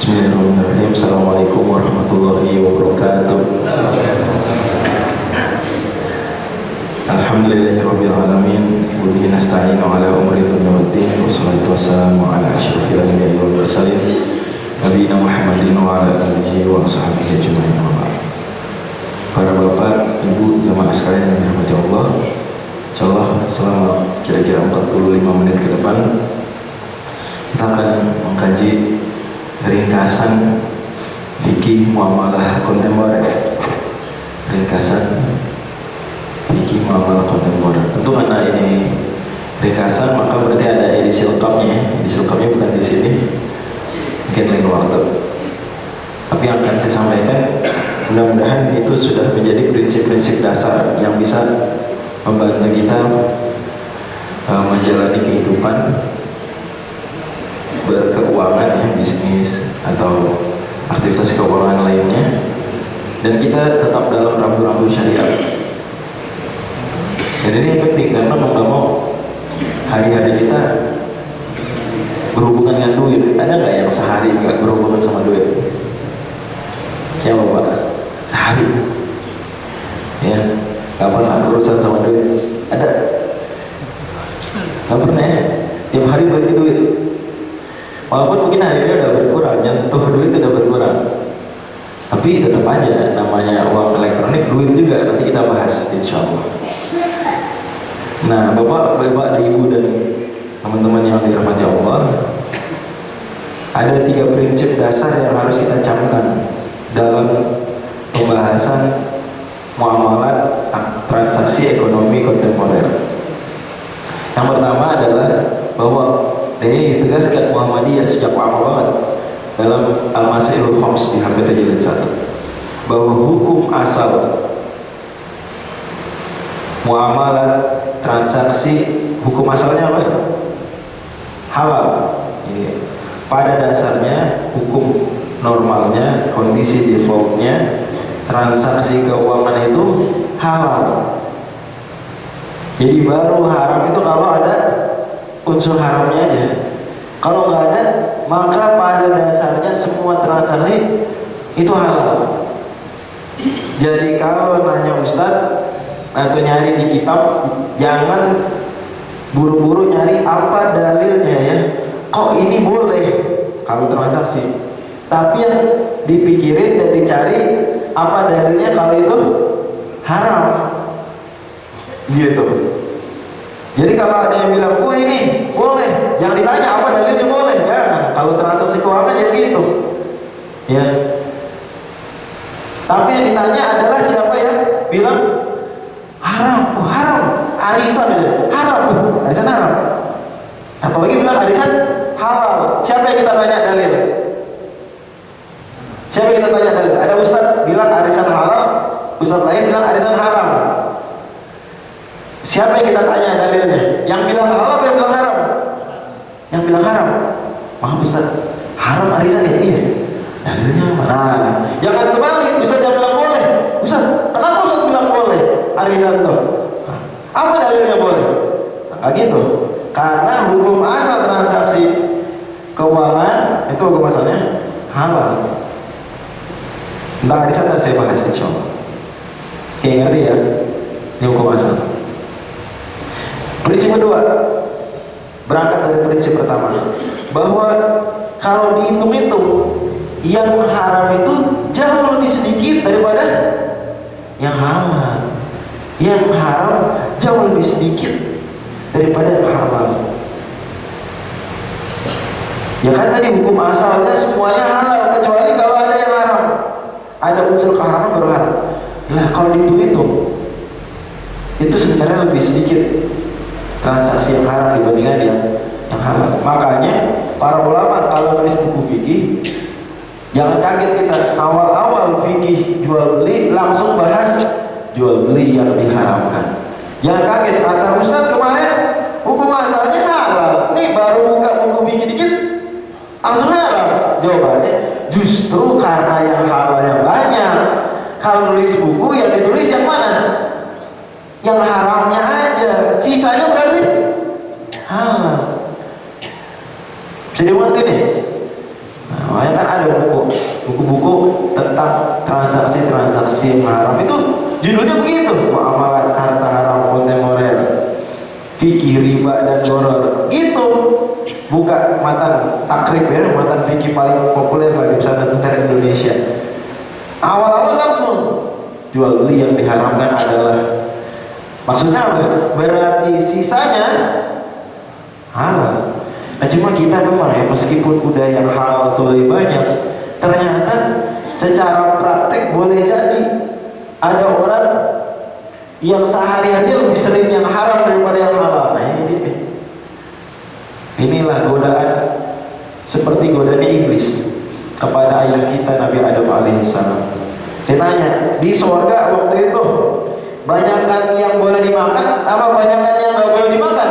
Bismillahirrahmanirrahim. Assalamualaikum warahmatullahi wabarakatuh. Alhamdulillahirabbil alamin. Wa bihi nasta'inu ala umuri dunya waddin. Wassalatu wassalamu ala asyrofil anbiya'i wal mursalin nabiyina Muhammadin wa ala alihi wa sahbihi ajmain. Para bapak, ibu, jamaah sekalian yang dirahmati Allah, insyaallah selama kira-kira 45 menit ke depan kita akan mengkaji ringkasan fikih muamalah kontemporer. Ringkasan fikih muamalah kontemporer. Tentu karena ini ringkasan, maka berarti ada edisi lengkapnya. Edisi lengkapnya bukan di sini, mungkin lain waktu. Tapi yang akan saya sampaikan, mudah-mudahan itu sudah menjadi prinsip-prinsip dasar yang bisa membantu kita menjalani kehidupan berkeuangan, ya, bisnis atau aktivitas keuangan lainnya, dan kita tetap dalam rambu-rambu syariat. Dan ini penting karena mau nggak mau hari-hari kita berhubungan dengan duit. Ada nggak yang sehari nggak berhubungan sama duit? Siapa Pak? Sehari? Ya, nggak pernah urusan sama duit? Ada? Nggak pernah ya? Tiap hari bagi duit. Walaupun mungkin hari ini udah berkurang, nyentuh duit udah berkurang, tapi tetap aja namanya uang elektronik duit juga. Nanti kita bahas insya Allah. Nah, bapak, ibu dan teman-teman yang dirahmati Allah, ada 3 prinsip dasar yang harus kita camkan dalam pembahasan muamalat transaksi ekonomi kontemporer. Yang pertama adalah bahwa ini ditegaskan Muhammadiyah sejak lama banget dalam Al-Masailul Khams di Harbiyah Jilid 1, bahwa hukum asal muamalah transaksi, hukum asalnya apa? Halal. Ini pada dasarnya hukum normalnya, kondisi defaultnya transaksi keuangan itu halal. Jadi baru haram itu kalau ada unsur haramnya aja. Kalau nggak ada, maka pada dasarnya semua transaksi itu halal. Jadi kalau nanya Ustadz atau nyari di kitab, jangan buru-buru nyari apa dalilnya ya. Kok ini boleh kalau transaksi? Tapi yang dipikirin dan dicari apa dalilnya kalau itu haram. Gitu. Jadi kalau ada yang bilang, wah ini boleh, jangan ditanya apa dalilnya boleh. Jangan, kalau transaksi keuangan ya gitu. Ya. Tapi yang ditanya adalah siapa yang bilang haram, oh, haram, arisan aja, haram, arisan haram. Atau lagi bilang arisan halal. Siapa yang kita tanya dalil? Siapa yang kita tanya dalil? Ada ustadz bilang arisan halal, ustadz lain bilang arisan haram. Siapa yang kita tanya dalilnya? Yang bilang halal atau yang bilang haram? Yang bilang haram. Maaf Ustaz, haram arisan ya? Iya. Dalilnya apa? Nah, jangan kebalik. Ustaz yang bilang boleh. Ustaz, kenapa Ustaz bilang boleh arisan tuh? Apa dalilnya boleh? Nah, gitu. Karena hukum asal transaksi keuangan itu hukum asalnya halal. Tentang arisan dan saya bahas insyaallah. Oke, ngerti ya? Ini hukum asal. Prinsip kedua, berangkat dari prinsip pertama, bahwa kalau dihitung-hitung yang haram itu jauh lebih sedikit daripada yang halal. Yang haram jauh lebih sedikit daripada yang halal. Ya kan tadi hukum asalnya semuanya halal kecuali kalau ada yang haram. Ada unsur keharaman baru haram. Nah kalau dihitung-hitung itu sebenarnya lebih sedikit transaksi yang haram dibandingkan yang halal. Makanya para ulama kalau nulis buku fikih, jangan kaget kita awal-awal fikih jual beli langsung bahas jual beli yang diharamkan. Jangan kaget, kata Ustaz kemarin hukum asalnya halal, nih baru buka buku fikih dikit langsung halal. Jawabannya justru karena yang halalnya banyak. Kalau nulis buku yang ditulis yang mana? Yang haramnya aja, sisanya berarti halal. Bisa dimengerti nih? Nah, Makanya kan ada buku-buku tentang transaksi-transaksi yang haram. Itu judulnya begitu, muamalah harta haram kontemporer, fikih riba dan goror. Gitu. Buka matan takrib ya, matan fikih paling populer di pesantren Indonesia. Awal-awal langsung jual beli yang diharamkan adalah, maksudnya apa? Berarti sisanya halal. Nah cuma kita memang ya, meskipun udah yang halal itu lebih banyak, ternyata secara praktek boleh jadi ada orang yang sehari-hari lebih sering yang haram daripada yang halal. Nah ini dia. Inilah godaan seperti godaan iblis kepada ayah kita Nabi Adam alaihissalam. Ditanya di surga waktu itu, banyakkan yang boleh dimakan apa banyakkan yang nggak boleh dimakan?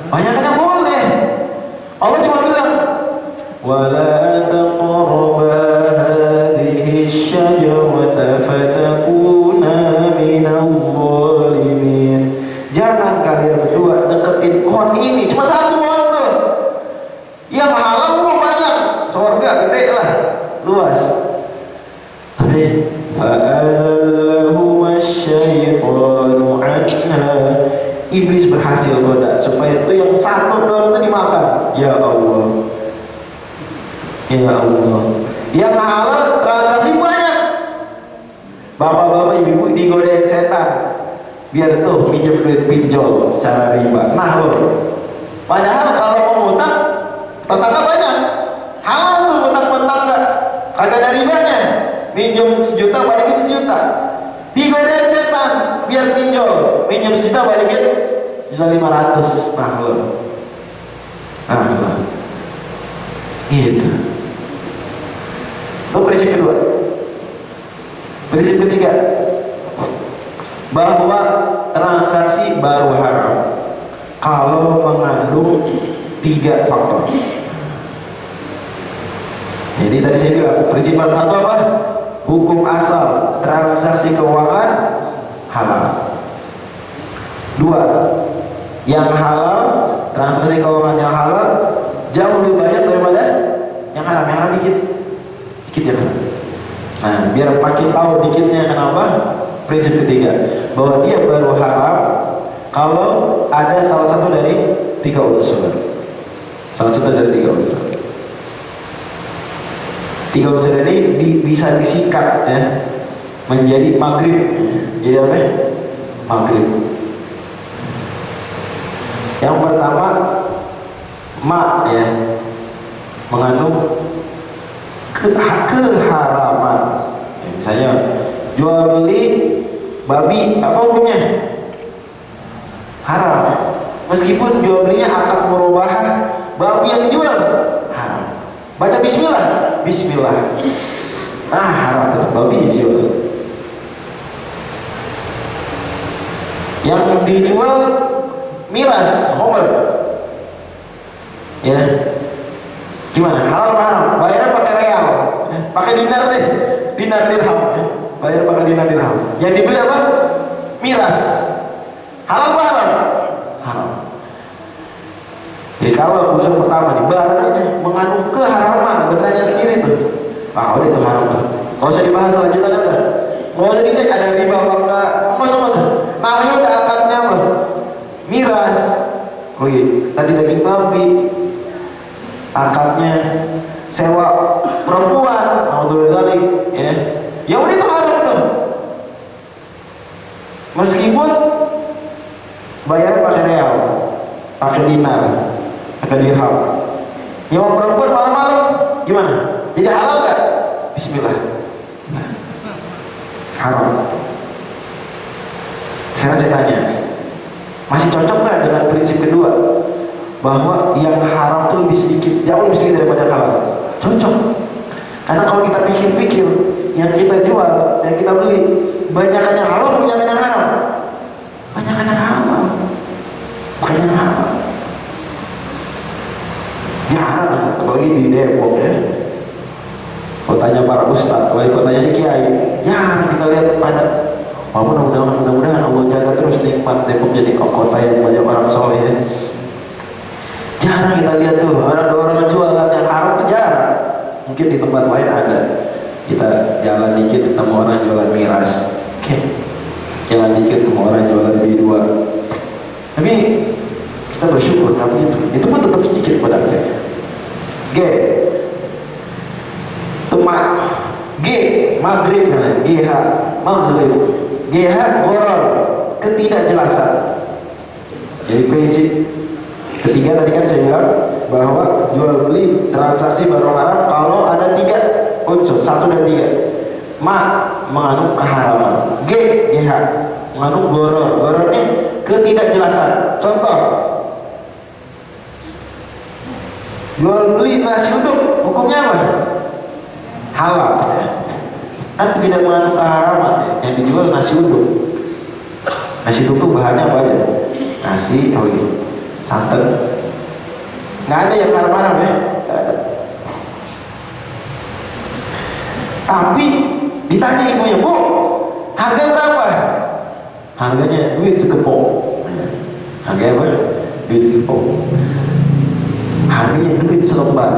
Banyakkan yang boleh. Allah cuma bilang, wala taqraba hadhihi syajarata fatakuna minal zalimin. Jangan kalian berdua deketin pohon ini, cuma satu pohon tuh. Yang halal banyak, surga gede lah, luas. Tapi fa'azallahuma syaitanu anha, iblis berhasil goda supaya itu yang satu doang itu dimakan. Ya Allah, ya Allah, yang halal transaksi banyak. Bapak-bapak ibu-ibu digodain setan biar tuh minjem duit pinjol secara riba. Nah loh, padahal kalau mau ngutang tetangga banyak, halal tuh ngutang tetangga, kagak ada ribanya. Minjem 1 juta balikin 1 juta, digodain setan biar pinjol, minjem 1 juta balikin 1.500. Nah loh, nah loh, gitu. Itu prinsip kedua. Prinsip ketiga, bahwa transaksi baru haram kalau mengandung 3 faktor. Jadi tadi saya bilang prinsip satu apa? Hukum asal transaksi keuangan halal. 2, yang halal, transaksi keuangan yang halal jauh lebih banyak daripada yang haram. Yang haram dikit ya kan? Nah biar makin tahu dikitnya kenapa. Prinsip ketiga, bahwa dia baru haram kalau ada salah satu dari 3 unsur. Salah satu dari 3 unsur. 3 unsur ini bisa disikat ya menjadi maghrib. Jadi apa? Maghrib. Yang pertama, ma ya, mengandung keharaman. Ya, misalnya jual beli babi, apa hukumnya? Haram. Meskipun jual belinya akad murabahah, babi yang dijual haram. Baca bismillah, bismillah. Haram tetap babi yang dijual. Yang dijual miras, homer. Ya. Gimana? Halal apa haram? Bayarnya pakai real, pakai dinar deh, dinar dirham. Bayar pakai dinar dirham. Yang dibeli apa? Miras. Halal apa haram? Haram. Jadi kalau unsur pertama nih, barangnya mengandung keharaman, benernya sendiri tuh. Udah itu haram tuh. Kalau usah dibahas selanjutnya udah. Mau usah dicek ada riba apa enggak? Masa-masa. Namanya udah akadnya apa? Miras. Oh iya, tadi daging babi. Akadnya sewa perempuan. Alhamdulillah ya. Ya udah itu haram tuh. Meskipun bayar pakai real, pakai dinar, pakai dirham. Nyawa perempuan malam-malam gimana? Jadi halal nggak? Bismillah. Haram. Sekarang saya tanya, masih cocok nggak dengan prinsip kedua bahwa yang haram itu lebih sedikit, jauh lebih sedikit daripada halal? Cocok. Karena kalau kita pikir-pikir, yang kita jual, yang kita beli, banyakan yang halal, banyakan yang haram. Banyakan yang halal, bukan yang haram. Jarang, apalagi di Depok ya. Kotanya para ustadz, apalagi kotanya kiai, jarang kita lihat pada. Walaupun mudah-mudahan Allah jaga terus nikmat Depok jadi kota yang banyak orang soleh ya. Jarang kita lihat tuh ada orang jual yang haram tuh jarang. Mungkin di tempat lain ada. Kita jalan dikit ketemu orang jualan miras, oke. Jalan dikit ketemu orang jualan B2. Tapi kita bersyukur tapi itu pun tetap sedikit pada akhirnya. G, tumak. G, maghrib. GH, maghrib. GH, gharar, ketidakjelasan. Jadi prinsip ketiga tadi kan saya bilang bahwa jual beli transaksi barang haram kalau ada 3 unsur, 1 dan 3. Mengandung keharaman. G, GH, mengandung gharar. Gharar ini ketidakjelasan. Contoh, jual beli nasi uduk, hukumnya apa? Halal. Kan tidak mengandung keharaman. Yang dijual nasi uduk. Nasi uduk itu bahannya apa aja? Nasi, santan. Nggak ada yang haram-haram ya? Nggak ada. Tapi ditanya ibunya, Bu, harga berapa? Harganya duit sekepok. Harganya apa? Duit sekepok. Harganya duit selembar.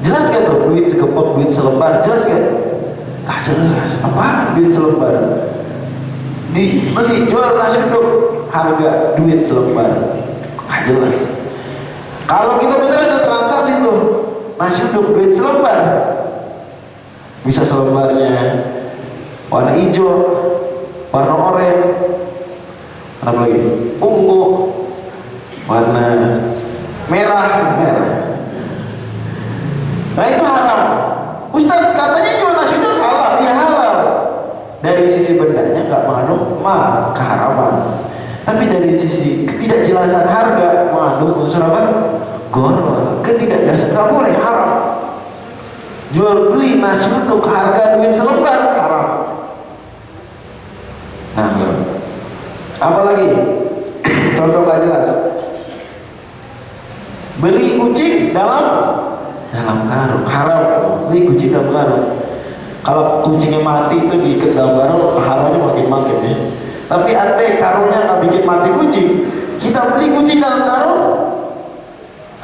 Jelas gak tuh duit sekepok, duit selembar? Jelas gak? Ah jelas. Apaan duit selembar? Dibeli jual nasi uduk, harga duit selembar. Ah jelas. Kalau kita benar ada transaksi tuh nasi uduk duit selembar, bisa selembarnya warna hijau, warna oranye, apa lagi? Ungu, warna merah. Nah itu halal. Ustaz katanya jual nasi uduk halal, ya halal. Dari sisi bendanya nggak mengandung keharaman, tapi dari sisi ketidakjelasan harga mengandung unsur apa? Gharar, ketidakjelasan. Nggak boleh, haram. Jual beli nasi uduk harga duit selembar haram. Nah, apa lagi? Contoh nggak jelas. Beli kucing dalam karung haram. Beli kucing dalam karung. Kalau kucingnya mati itu diikat dalam karung, haramnya makin ya. Tapi andai karungnya nggak bikin mati kucing, kita beli kucing dalam karung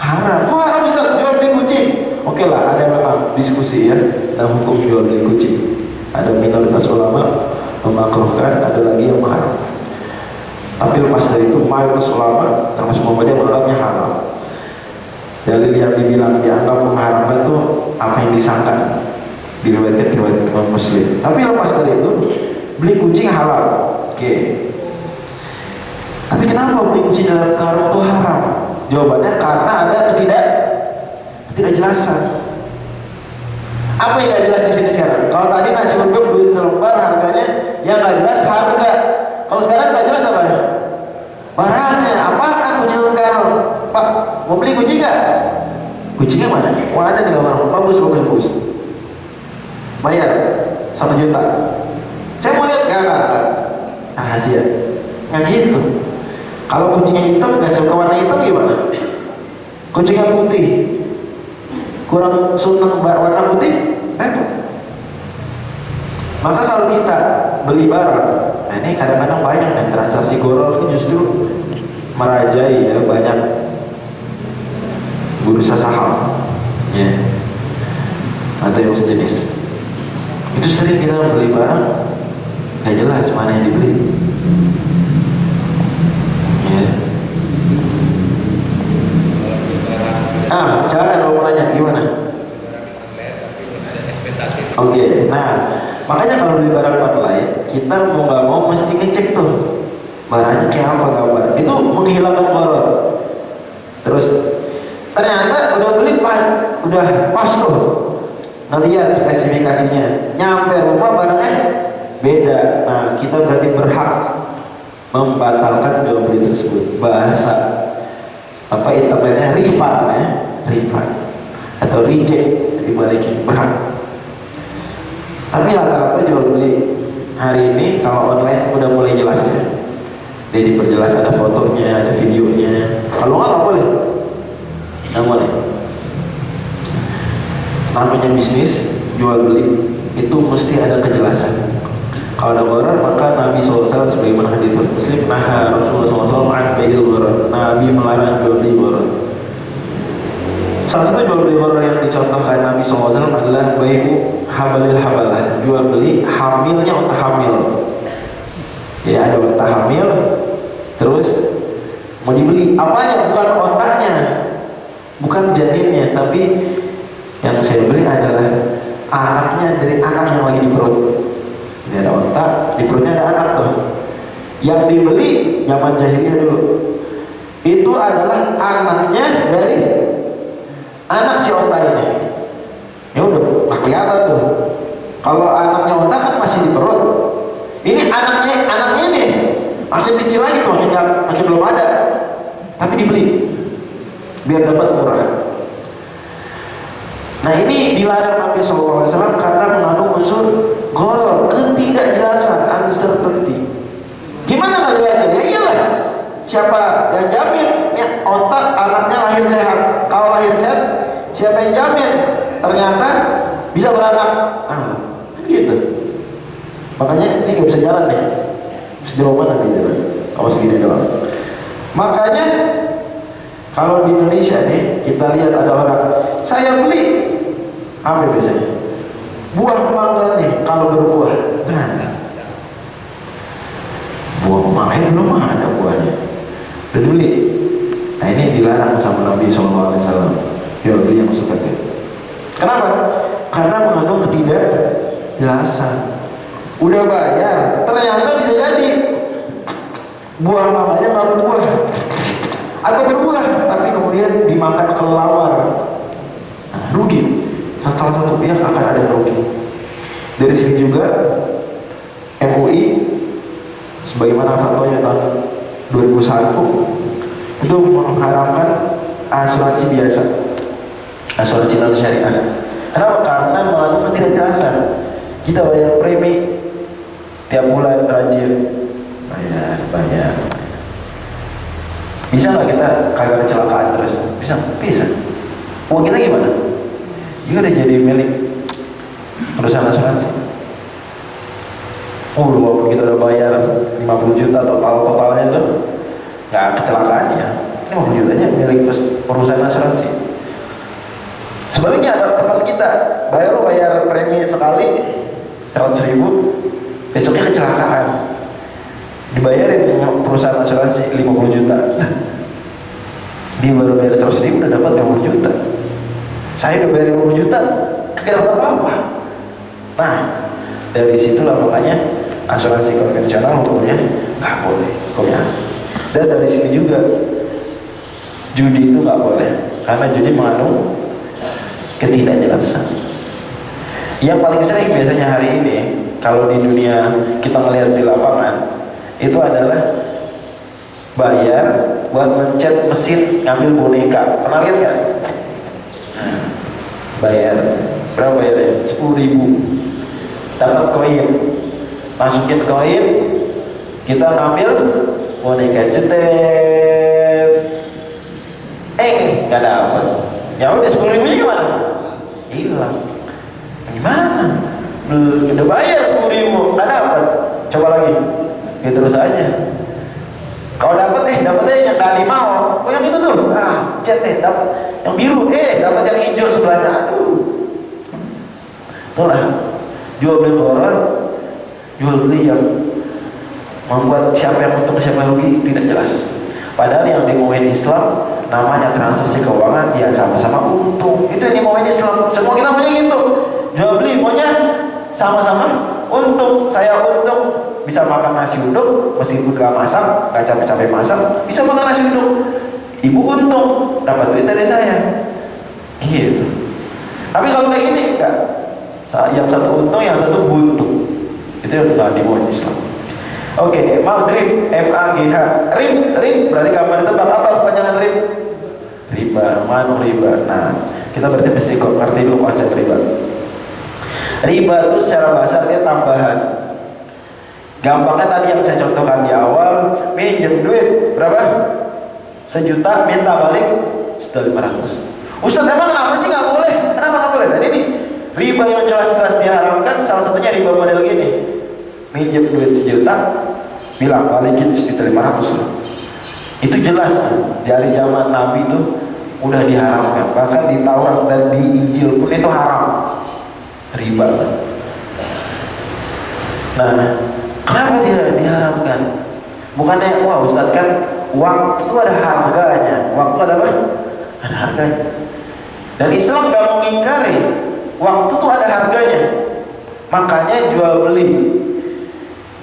haram. Oh haram bisa jual beli kucing. Oke lah, ada memang diskusi ya dalam hukum jual beli kucing. Ada minoritas ulama memakruhkan, ada lagi yang mengharamkan. Tapi lepas dari itu, mayoritas ulama termasuk Muhammadiyah menganggapnya haram. Dalil yang dibilang dianggap mengharamkan itu apa yang disangka, diriwayatkan Imam Muslim. Tapi lepas dari itu, beli kucing halal. Oke. Tapi kenapa beli kucing dalam karung itu haram? Jawabannya karena ada ketidakjelasan. Apa yang nggak jelas di sini sekarang? Kalau tadi nasi uduk duit selembar harganya yang nggak jelas harga. Kalau sekarang nggak jelas apa ya? Barangnya apaan kucing dalam karung? Pak, mau beli kucing nggak? Kucingnya mana? Wah ada di kamar. Bagus. Bayar 1 juta. Saya mau lihat nggak? Rahasia. Nggak gitu. Kalau kucingnya hitam nggak suka warna hitam gimana? Kucingnya putih, kurang senang warna putih, repot. Maka kalau kita beli barang, nah ini kadang-kadang banyak kan transaksi gharar ini justru merajai ya, banyak bursa saham, ya, atau yang sejenis. Itu sering kita beli barang nggak jelas mana yang dibeli. Ya. Silakan kalau mau nanya gimana? Oke, nah makanya kalau beli barang online kita mau nggak mau mesti ngecek tuh barangnya kayak apa gambar. Itu menghilangkan gharar. Terus ternyata udah beli udah pas tuh, ngelihat spesifikasinya, nyampe rumah barangnya beda. Nah kita berarti berhak membatalkan jual beli tersebut. Bahasa apa internetnya refund ya, refund atau reject, dibalikin, berhak. Tapi rata-rata jual beli hari ini kalau online udah mulai jelas ya, jadi diperjelas, ada fotonya, ada videonya. Kalau nggak boleh, nggak boleh. Namanya bisnis jual beli itu mesti ada kejelasan. Kalau ada gharar maka Nabi SAW sebagaimana hadis Muslim, nah Rasulullah SAW an bai'il gharar, Nabi melarang jual beli gharar. Salah satu jual beli horor yang dicontohkan Nabi SAW adalah bai'u habalil habalah, jual beli hamilnya unta hamil. Ya, ada unta hamil, terus mau dibeli apanya? Bukan otaknya, bukan janinnya, tapi yang saya beli adalah anaknya dari anak yang lagi di perut. Ini ada otak, di perutnya ada anak tuh. Yang dibeli zaman jahiliyah dulu itu adalah anaknya dari anak si onta ini. Ya udah, nggak kelihatan tuh. Kalau anaknya onta kan masih di perut. Ini anaknya ini makin kecil lagi tuh, makin belum ada. Tapi dibeli biar dapat murah. Nah ini dilarang Nabi SAW karena mengandung unsur gharar, ketidakjelasan, uncertainty. Gimana nggak jelasin? Ya iyalah. Siapa yang jamin? Nih otak anaknya lahir sehat. Kalau lahir sehat, siapa yang jamin? Ternyata bisa beranak. Gitu. Makanya ini nggak bisa jalan nih. Sejauh mana nih jalan? Awas gini doang. Makanya kalau di Indonesia nih kita lihat ada orang, saya beli apa biasanya? Buah mangga nih kalau berbuah. Buah mangga belum ada buahnya. Dan beli. Nah ini dilarang sama Nabi SAW. Ya beli yang suka itu. Kenapa? Karena mengandung ketidakjelasan. Udah bayar, ternyata bisa jadi buah mamanya nggak berbuah atau berbuah, tapi kemudian dimakan kelelawar. Nah, rugi. Salah satu pihak akan ada rugi. Dari sini juga MUI sebagaimana fatwanya tahun 2001 itu mengharamkan asuransi biasa, asuransi non syariah. Kenapa? Karena mengandung ketidakjelasan. Kita bayar premi tiap bulan rajin, bayar. Bisa nggak kita kagak kecelakaan terus? Bisa. Uang kita gimana? Juga udah jadi milik perusahaan asuransi. Walaupun kita udah bayar 50 juta totalnya tuh nggak kecelakaannya, 50 jutanya milik perusahaan asuransi. Sebaliknya ada teman kita bayar premi sekali 100.000, besoknya kecelakaan, dibayarin perusahaan asuransi 50 juta. Dia baru bayar 100.000 udah dapat 50 juta. Saya udah bayar 50 juta, kagak dapat apa-apa. Nah, dari situlah makanya asuransi konvensional hukumnya nggak boleh, hukumnya. Dan dari sini juga judi itu nggak boleh, karena judi mengandung ketidakjelasan. Yang paling sering biasanya hari ini kalau di dunia kita melihat di lapangan itu adalah bayar buat mencet mesin ngambil boneka. Pernah lihat nggak? Bayar berapa bayarnya? 10.000, dapat koin, masukin koin, kita ngambil boneka, cetet, nggak dapat. Ya udah 10.000 gimana? Hilang. Gimana? Udah bayar 10.000, nggak dapat. Coba lagi, gitu terus aja. Kalau dapat dapatnya yang tadi mau. Oh yang itu tuh, cet dapat yang biru, dapat yang hijau sebelahnya. Aduh, itulah jual beli horor, jual beli yang membuat siapa yang untung siapa yang rugi tidak jelas. Padahal yang dimauin Islam namanya transaksi keuangan, ya sama-sama untung. Itu yang dimauin Islam. Semua kita punya gitu. Jual beli maunya sama-sama untung. Saya untung bisa makan nasi uduk meskipun gak masak, gak capek-capek masak, bisa makan nasi uduk. Ibu untung dapat duit dari saya. Gitu. Tapi kalau kayak gini enggak. Yang satu untung, yang satu buntu. Itu yang nggak dimauin Islam. Oke, maghrib, MAGH, rib berarti kapan itu apa kepanjangan rib? Riba, manu riba. Nah, kita berarti mesti ngerti dulu konsep riba. Riba itu secara bahasa artinya tambahan. Gampangnya tadi yang saya contohkan di awal, minjem duit berapa? 1 juta, minta balik sudah 500. Ustaz emang kenapa sih nggak boleh? Kenapa nggak boleh? Dan ini riba yang jelas-jelas diharamkan. Salah satunya riba model gini. Minjem duit 1 juta, bilang balikin 1.500.000 loh. Itu jelas dari zaman Nabi itu udah diharamkan, bahkan di Taurat dan di Injil pun itu haram, riba. Nah, kenapa dia diharamkan? Bukannya, wah Ustadz kan uang itu ada harganya, uang itu ada apa? Ada harganya. Dan Islam gak mengingkari waktu itu ada harganya. Makanya jual beli,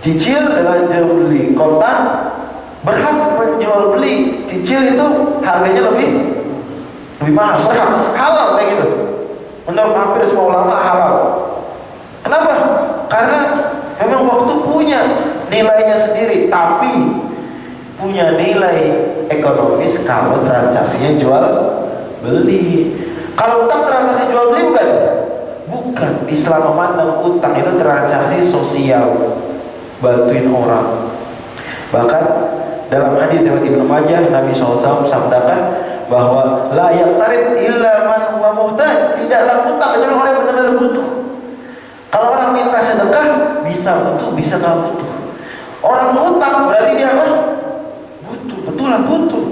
cicil dengan jual beli kontan berhak, menjual beli cicil itu harganya lebih mahal, berhak, halal kayak gitu. Menurut hampir semua ulama halal. Kenapa? Karena memang waktu punya nilainya sendiri, tapi punya nilai ekonomis kalau transaksinya jual beli. Kalau utang transaksi jual beli bukan? Bukan. Islam memandang utang itu transaksi sosial, bantuin orang. Bahkan dalam hadis riwayat Ibnu Majah, Nabi SAW sabdakan bahwa la yaqtarid illa man huwa muhtaj, tidaklah utang kecuali orang yang benar-benar butuh. Kalau orang minta sedekah bisa butuh, bisa nggak butuh. Orang utang berarti dia apa? Butuh, betulan butuh.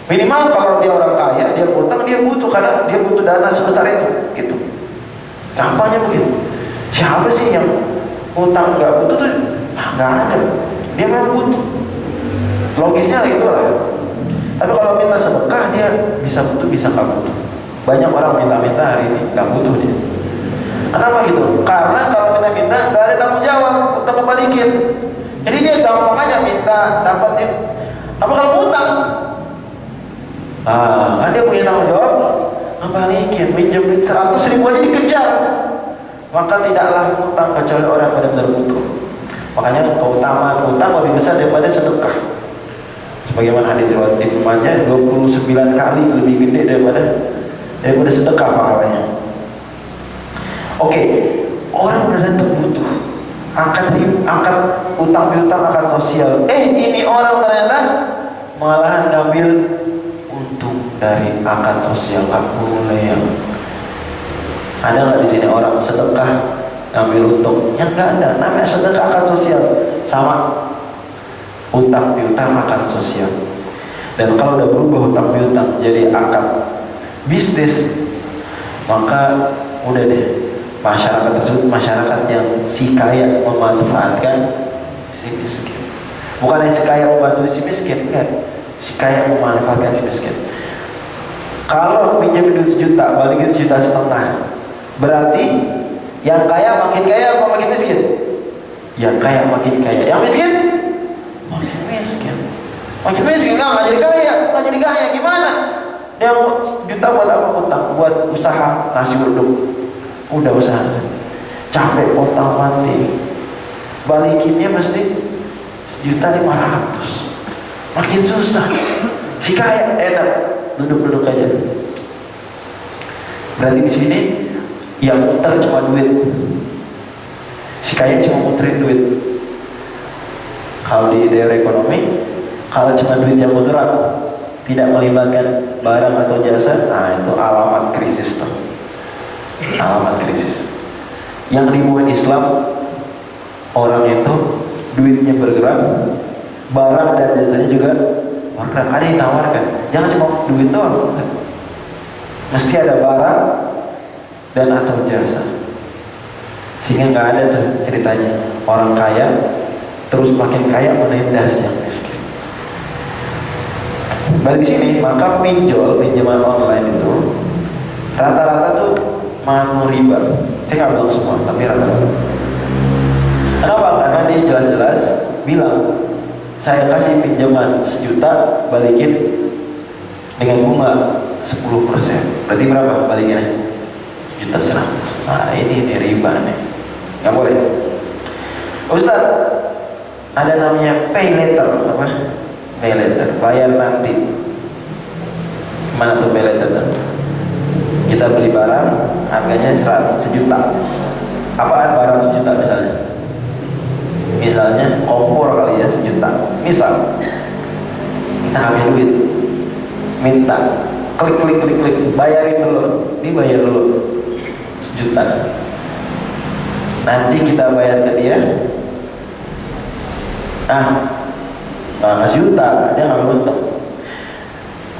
Minimal kalau dia orang kaya, dia utang, dia butuh karena dia butuh dana sebesar itu, gitu. Gampangnya begitu. Siapa sih yang utang nggak butuh tuh? Nggak ada. Dia memang butuh. Logisnya itulah. Tapi kalau minta sedekah dia bisa butuh, bisa nggak butuh. Banyak orang minta-minta hari ini nggak butuh dia. Kenapa gitu? Karena kalau minta-minta nggak ada tanggung jawab untuk kembaliin. Jadi dia gampang aja minta, dapatin. Apa kalau utang? Kan dia punya tanggung jawab, kembaliin, minjem 100.000 aja dikejar. Maka tidaklah utang kecuali orang benar-benar butuh. Makanya keutamaan utang lebih besar daripada sedekah. Sebagaimana hadis riwayat Ibnu Majah, 29 kali lebih gede daripada sedekah pahalanya. Oke, orang benar-benar butuh. Angkat utang piutang akan sosial. Ini orang ternyata malahan ngambil untung dari akad sosial. Aku mulai yang ada nggak di sini orang sedekah ngambil untung? Yang nggak ada. Namanya sedekah akad sosial, sama utang piutang akad sosial. Dan kalau udah berubah utang piutang jadi akad bisnis, maka udah deh, masyarakat tersebut masyarakat yang si kaya memanfaatkan si miskin. Bukan si kaya membantu si miskin, enggak. Si kaya memanfaatkan si miskin. Kalau pinjam duit 1 juta, balikin 1,5 juta, berarti yang kaya makin kaya apa makin miskin? Yang kaya makin kaya, yang miskin makin miskin. Makin miskin nggak jadi kaya, nggak jadi kaya gimana? Dia 1 juta buat apa? Utang, buat usaha nasi uduk. Udah usaha, capek potong mati, balikinnya mesti 1.500.000. Makin susah. Si kaya enak, duduk-duduk aja. Berarti di sini yang muter cuma duit. Si kaya cuma muterin duit. Kalau di teori ekonomi, kalau cuma duit yang muteran, tidak melibatkan barang atau jasa, nah itu alamat krisis tuh. Alamat krisis. Yang dimuat Islam, orang itu duitnya bergerak, barang dan jasanya juga bergerak. Ada yang tawarkan, jangan cuma duit doang, mesti ada barang dan atau jasa. Sehingga nggak ada tuh ceritanya orang kaya terus makin kaya menindas yang miskin. Bagi sini, maka pinjaman online itu rata-rata tuh manu riba. Saya nggak bilang semua, tapi rata-rata. Kenapa? Karena dia jelas-jelas bilang, saya kasih pinjaman 1 juta, balikin dengan bunga 10%. Berarti berapa balikinnya? 1.100.000. Nah ini riba nih, nggak boleh. Ustaz, ada namanya pay later, apa? Pay later, bayar nanti. Mana tuh pay later tuh? Kita beli barang, harganya 1 juta. Apaan barang 1 juta misalnya? Misalnya kompor kali ya 1 juta. Misal kita ambil duit, minta klik, bayarin dulu, dibayar dulu 1 juta. Nanti kita bayar ke dia. Nah, 1 juta dia ngambil untung.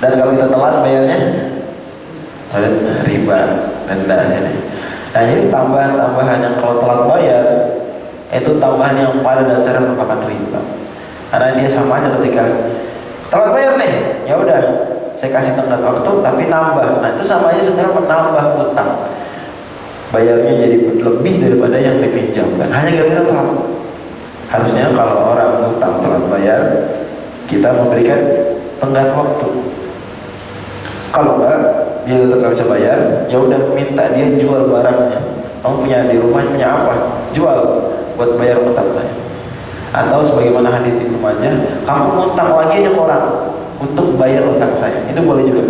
Dan kalau kita telat bayarnya ada riba, denda sini. Nah jadi tambahan-tambahan yang kalau telat bayar itu tambahan yang pada dasarnya merupakan riba. Karena dia sama aja ketika telat bayar nih, ya udah saya kasih tenggat waktu tapi nambah. Nah itu sama aja sebenarnya menambah utang. Bayarnya jadi lebih daripada yang dipinjamkan hanya gara-gara telat. Harusnya kalau orang utang telat bayar, kita memberikan tenggat waktu. Kalau enggak, dia tetap nggak bisa bayar, ya udah minta dia jual barangnya. Kamu punya di rumah punya apa? Jual buat bayar utang saya. Atau sebagaimana hadis Ibnu Majah, kamu utang lagi aja ke orang untuk bayar utang saya. Itu boleh juga.